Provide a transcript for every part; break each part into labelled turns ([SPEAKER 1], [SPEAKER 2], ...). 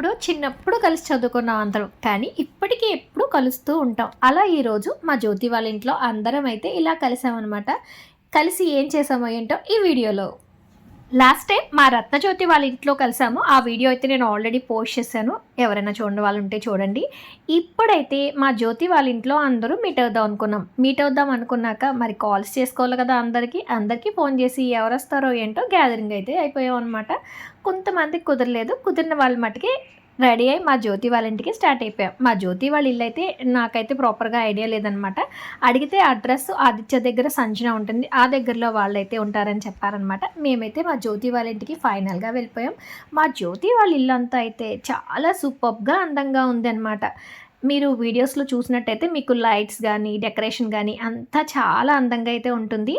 [SPEAKER 1] చిన్నప్పుడు కలిసి చదువుకున్నాం అందరం. కానీ ఇప్పటికీ ఎప్పుడూ కలుస్తూ ఉంటాం. అలా ఈరోజు మా జ్యోతి వాళ్ళ ఇంట్లో అందరం అయితే ఇలా కలిసామనమాట. కలిసి ఏం చేసామో ఏంటో ఈ వీడియోలో. లాస్ట్ టైం మా రత్నజ్యోతి వాళ్ళ ఇంట్లో కలిసాము. ఆ వీడియో అయితే నేను ఆల్రెడీ పోస్ట్ చేశాను. ఎవరైనా చూడని వాళ్ళు ఉంటే చూడండి. ఇప్పుడైతే మా జ్యోతి వాళ్ళ ఇంట్లో అందరూ మీట్ అవుదాం అనుకున్నాం. మీట్ అవుదాం అనుకున్నాక మరి కాల్స్ చేసుకోవాలి కదా అందరికీ ఫోన్ చేసి ఎవరు వస్తారో ఏంటో గ్యాదరింగ్ అయితే అయిపోయాం అనమాట. కొంతమందికి కుదరలేదు. కుదిరిన వాళ్ళ మట్టుకి రెడీ అయ్యి మా జ్యోతి వాళ్ళ ఇంటికి స్టార్ట్ అయిపోయాం. మా జ్యోతి వాళ్ళ ఇల్లు అయితే నాకైతే ప్రాపర్గా ఐడియా లేదనమాట. అడిగితే అడ్రస్ ఆదిత్య దగ్గర సంజన ఉంటుంది, ఆ దగ్గరలో వాళ్ళైతే ఉంటారని చెప్పారనమాట. మేమైతే మా జ్యోతి వాళ్ళ ఇంటికి ఫైనల్గా వెళ్ళిపోయాం. మా జ్యోతి వాళ్ళ ఇల్లు అంతా అయితే చాలా సూపర్గా అందంగా ఉందన్నమాట. మీరు వీడియోస్లో చూసినట్టయితే మీకు లైట్స్ కానీ డెకరేషన్ కానీ అంతా చాలా అందంగా అయితే ఉంటుంది.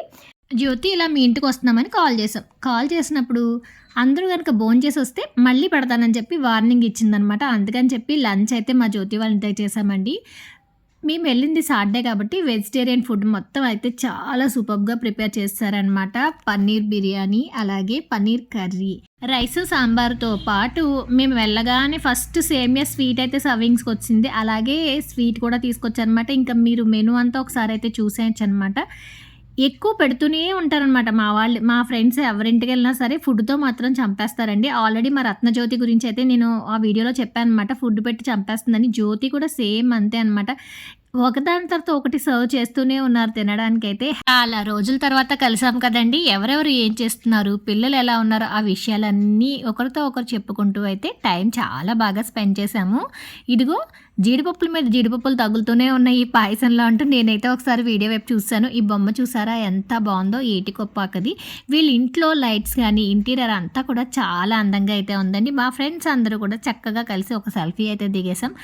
[SPEAKER 1] జ్యోతి ఇలా మీ ఇంటికి వస్తున్నామని కాల్ చేసాం. కాల్ చేసినప్పుడు అందరూ కనుక భోంచేసి వస్తే మళ్ళీ పెడతానని చెప్పి వార్నింగ్ ఇచ్చిందనమాట. అందుకని చెప్పి లంచ్ అయితే మా జ్యోతి వాళ్ళ ఇంటికి చేసామండి. మేము వెళ్ళింది సాటర్డే కాబట్టి వెజిటేరియన్ ఫుడ్ మొత్తం అయితే చాలా సూపర్గా ప్రిపేర్ చేస్తారనమాట. పన్నీర్ బిర్యానీ, అలాగే పన్నీర్ కర్రీ, రైస్, సాంబార్తో పాటు మేము వెళ్ళగానే ఫస్ట్ సేమియా స్వీట్ అయితే సర్వింగ్స్కి వచ్చింది. అలాగే స్వీట్ కూడా తీసుకొచ్చారనమాట. ఇంకా మీరు మెనూ అంతా ఒకసారి అయితే చూసేయచ్చు అనమాట. ఎక్కువ పెడుతూనే ఉంటారనమాట మా ఫ్రెండ్స్ ఎవరింటికి వెళ్ళినా సరే ఫుడ్తో మాత్రం చంపేస్తారండి. ఆల్రెడీ మా రత్నజ్యోతి గురించి అయితే నేను ఆ వీడియోలో చెప్పాను అనమాట. ఫుడ్ పెట్టి చంపేస్తుందని. జ్యోతి కూడా సేమ్ అంతే అనమాట. ఒకదాని తర్వాత ఒకటి సర్వ్ చేస్తూనే ఉన్నారు తినడానికైతే. చాలా రోజుల తర్వాత కలిసాం కదండి. ఎవరెవరు ఏం చేస్తున్నారు, పిల్లలు ఎలా ఉన్నారు, ఆ విషయాలన్నీ ఒకరితో ఒకరు చెప్పుకుంటూ అయితే టైం చాలా బాగా స్పెండ్ చేశాము. ఇదిగో జీడిపప్పుల మీద జీడిపప్పులు తగులుతూనే ఉన్నాయి ఈ పాయసంలో అంటూ నేనైతే ఒకసారి వీడియో వైపు చూశాను. ఈ బొమ్మ చూసారా ఎంత బాగుందో, ఏటి కొప్పాకది. వీళ్ళ ఇంట్లో లైట్స్ కానీ ఇంటీరియర్ అంతా కూడా చాలా అందంగా అయితే ఉందండి. మా ఫ్రెండ్స్ అందరూ కూడా చక్కగా కలిసి ఒక సెల్ఫీ అయితే దిగేసాం.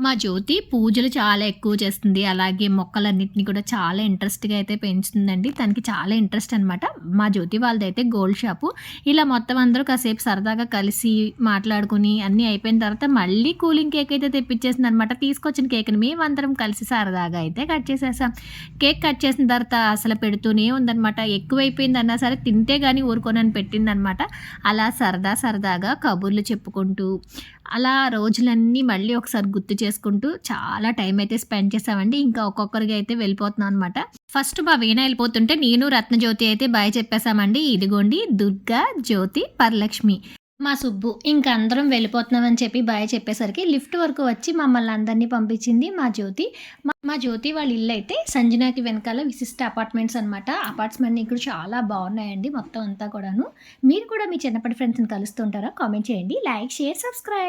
[SPEAKER 1] మా జ్యోతి పూజలు చాలా ఎక్కువ చేస్తుంది. అలాగే మొక్కలన్నింటినీ కూడా చాలా ఇంట్రెస్ట్గా అయితే పెంచుతుందండి. తనకి చాలా ఇంట్రెస్ట్ అనమాట. మా జ్యోతి వాళ్ళదైతే గోల్డ్ షాపు. ఇలా మొత్తం అందరూ కాసేపు సరదాగా కలిసి మాట్లాడుకుని అన్నీ అయిపోయిన తర్వాత మళ్ళీ కూలింగ్ కేక్ అయితే తెప్పించేసింది అనమాట. తీసుకొచ్చిన కేక్ని మేమందరం కలిసి సరదాగా అయితే కట్ చేసేసాం. కేక్ కట్ చేసిన తర్వాత అసలు పెడుతూనే ఉందనమాట. ఎక్కువైపోయింది అన్నా సరే తింటే కానీ ఊరుకోనని పెట్టిందనమాట. అలా సరదాగా కబుర్లు చెప్పుకుంటూ అలా రోజులన్నీ మళ్ళీ ఒకసారి గుర్తు చేసుకుంటూ చాలా టైం అయితే స్పెండ్ చేసామండి. ఇంకా ఒక్కొక్కరికి అయితే వెళ్ళిపోతున్నాం అనమాట. ఫస్ట్ మా వీణ వెళ్ళిపోతుంటే నేను రత్నజ్యోతి అయితే బాయ్ చెప్పేశామండి. ఇదిగోండి దుర్గా, జ్యోతి, పరలక్ష్మి, మా సుబ్బు. ఇంకా అందరం వెళ్ళిపోతున్నామని చెప్పి బాయ్ చెప్పేసరికి లిఫ్ట్ వరకు వచ్చి మమ్మల్ని అందరినీ పంపించింది మా జ్యోతి. మా జ్యోతి వాళ్ళ ఇల్లు అయితే సంజనాకి వెనకాల విశిష్ట అపార్ట్మెంట్స్ అనమాట. అపార్ట్మెంట్ ఇక్కడ చాలా బాగున్నాయండి మొత్తం అంతా కూడాను. మీరు కూడా మీ చిన్నప్పటి ఫ్రెండ్స్ని కలుస్తుంటారా? కామెంట్ చేయండి. Like, share, subscribe.